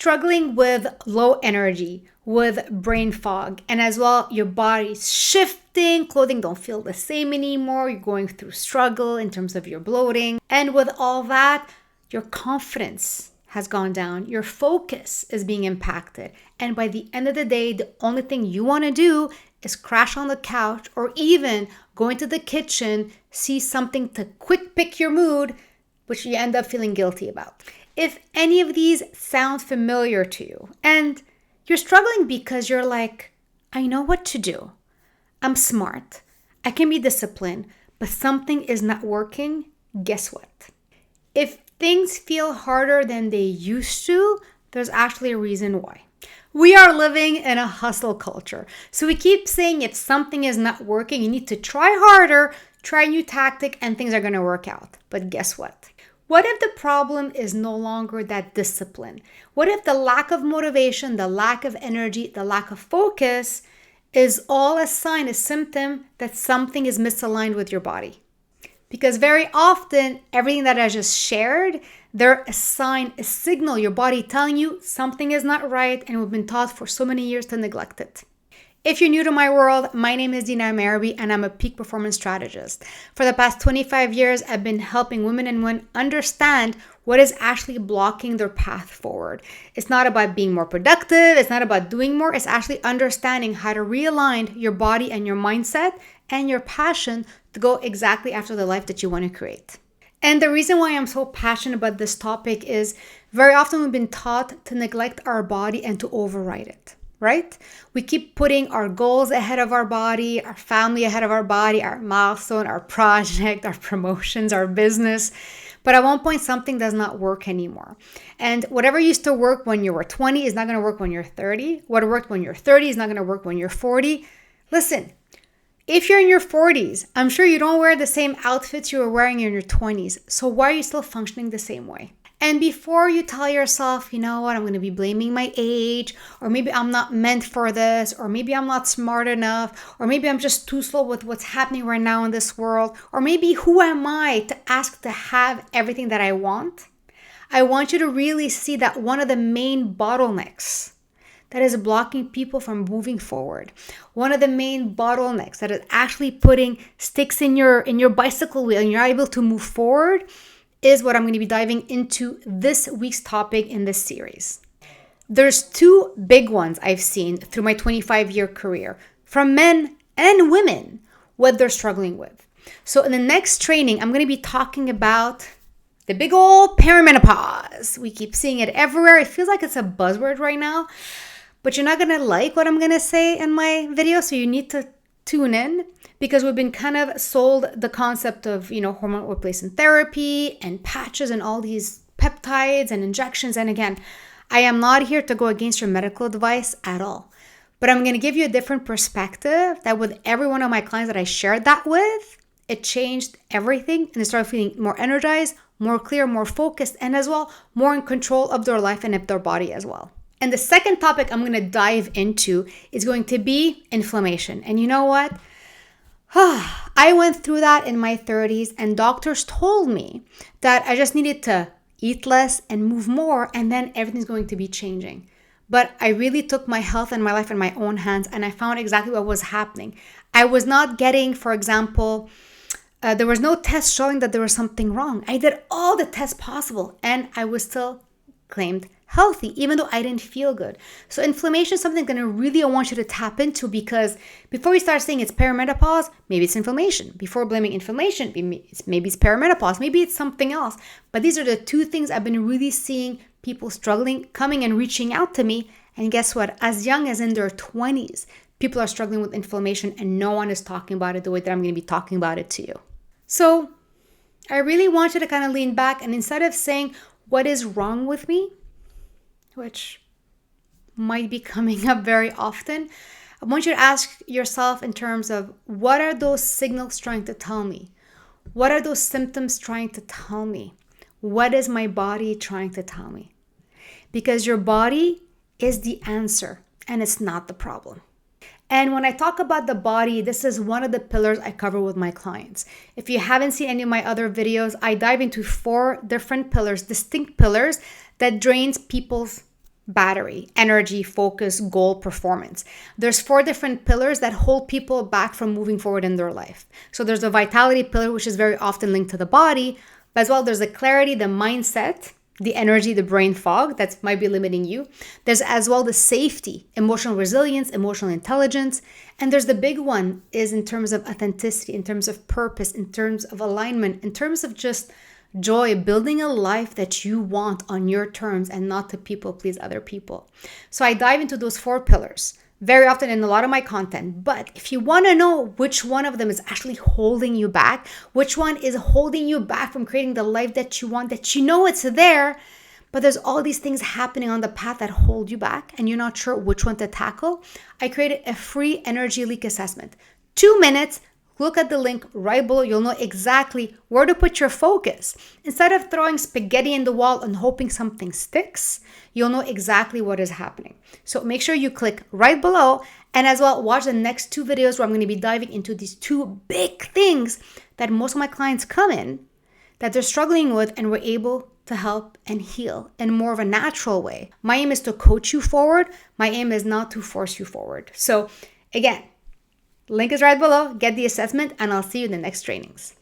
struggling with low energy, with brain fog, and as well, your body's shifting, clothing don't feel the same anymore, you're going through struggle in terms of your bloating, and with all that, your confidence has gone down, your focus is being impacted, and by the end of the day, the only thing you want to do is crash on the couch or even go into the kitchen, see something to quick pick your mood, which you end up feeling guilty about. If any of these sound familiar to you and you're struggling because you're like, I know what to do, I'm smart, I can be disciplined, but something is not working, guess what? If things feel harder than they used to, there's actually a reason why. We are living in a hustle culture. So we keep saying if something is not working, you need to try harder, try a new tactic, and things are going to work out. But guess what? What if the problem is no longer that discipline? What if the lack of motivation, the lack of energy, the lack of focus is all a sign, a symptom that something is misaligned with your body? Because very often, everything that I just shared, they're a sign, a signal, your body telling you something is not right, and we've been taught for so many years to neglect it. If you're new to my world, my name is Dina, Merhbi, and I'm a Peak Performance Strategist. For the past 25 years, I've been helping women and men understand what is actually blocking their path forward. It's not about being more productive, it's not about doing more, it's actually understanding how to realign your body and your mindset and your passion to go exactly after the life that you want to create. And the reason why I'm so passionate about this topic is very often we've been taught to neglect our body and to override it, right? We keep putting our goals ahead of our body, our family ahead of our body, our milestone, our project, our promotions, our business. But at one point, something does not work anymore. And whatever used to work when you were 20 is not going to work when you're 30. What worked when you're 30 is not going to work when you're 40. Listen, if you're in your 40s, I'm sure you don't wear the same outfits you were wearing in your 20s. So why are you still functioning the same way? And before you tell yourself, you know what, I'm going to be blaming my age, or maybe I'm not meant for this, or maybe I'm not smart enough, or maybe I'm just too slow with what's happening right now in this world, or maybe who am I to ask to have everything that I want? I want you to really see that one of the main bottlenecks that is blocking people from moving forward, one of the main bottlenecks that is actually putting sticks in your bicycle wheel and you're not able to move forward, is what I'm going to be diving into this week's topic in this series. There's two big ones I've seen through my 25-year career from men and women, what they're struggling with. So in the next training, I'm going to be talking about the big old perimenopause. We keep seeing it everywhere. It feels like it's a buzzword right now, but you're not going to like what I'm going to say in my video, so you need to tune in, because we've been kind of sold the concept of, hormone replacement therapy and patches and all these peptides and injections. And again, I am not here to go against your medical advice at all, but I'm going to give you a different perspective that with every one of my clients that I shared that with, it changed everything, and they started feeling more energized, more clear, more focused, and as well, more in control of their life and of their body as well. And the second topic I'm going to dive into is going to be inflammation. And you know what? I went through that in my 30s, and doctors told me that I just needed to eat less and move more, and then everything's going to be changing. But I really took my health and my life in my own hands, and I found exactly what was happening. I was not getting, for example, there was no test showing that there was something wrong. I did all the tests possible, and I was still claimed healthy, even though I didn't feel good. So inflammation is something I really want you to tap into, because before you start saying it's perimenopause, maybe it's inflammation. Before blaming inflammation, maybe it's perimenopause, maybe it's something else. But these are the two things I've been really seeing people struggling, coming and reaching out to me. And guess what? As young as in their 20s, people are struggling with inflammation, and no one is talking about it the way that I'm going to be talking about it to you. So I really want you to kind of lean back, and instead of saying, what is wrong with me, which might be coming up very often, I want you to ask yourself in terms of, what are those signals trying to tell me? What are those symptoms trying to tell me? What is my body trying to tell me? Because your body is the answer, and it's not the problem. And when I talk about the body, this is one of the pillars I cover with my clients. If you haven't seen any of my other videos, I dive into 4 different pillars, distinct pillars, that drains people's battery, energy, focus, goal, performance. There's 4 different pillars that hold people back from moving forward in their life. So there's the vitality pillar, which is very often linked to the body, but as well there's the clarity, the mindset, the energy, the brain fog that might be limiting you. There's as well the safety, emotional resilience, emotional intelligence. And there's the big one is in terms of authenticity, in terms of purpose, in terms of alignment, in terms of just joy, building a life that you want on your terms and not to people please other people. So I dive into those 4 pillars very often in a lot of my content. But if you want to know which one of them is actually holding you back, which one is holding you back from creating the life that you want, that you know it's there, but there's all these things happening on the path that hold you back and you're not sure which one to tackle, I created a free energy leak assessment. 2 minutes. Look at the link right below. You'll know exactly where to put your focus. Instead of throwing spaghetti in the wall and hoping something sticks, you'll know exactly what is happening. So make sure you click right below, and as well watch the next 2 videos where I'm going to be diving into these 2 big things that most of my clients come in that they're struggling with, and we're able to help and heal in more of a natural way. My aim is to coach you forward. My aim is not to force you forward. So again, link is right below. Get the assessment, and I'll see you in the next trainings.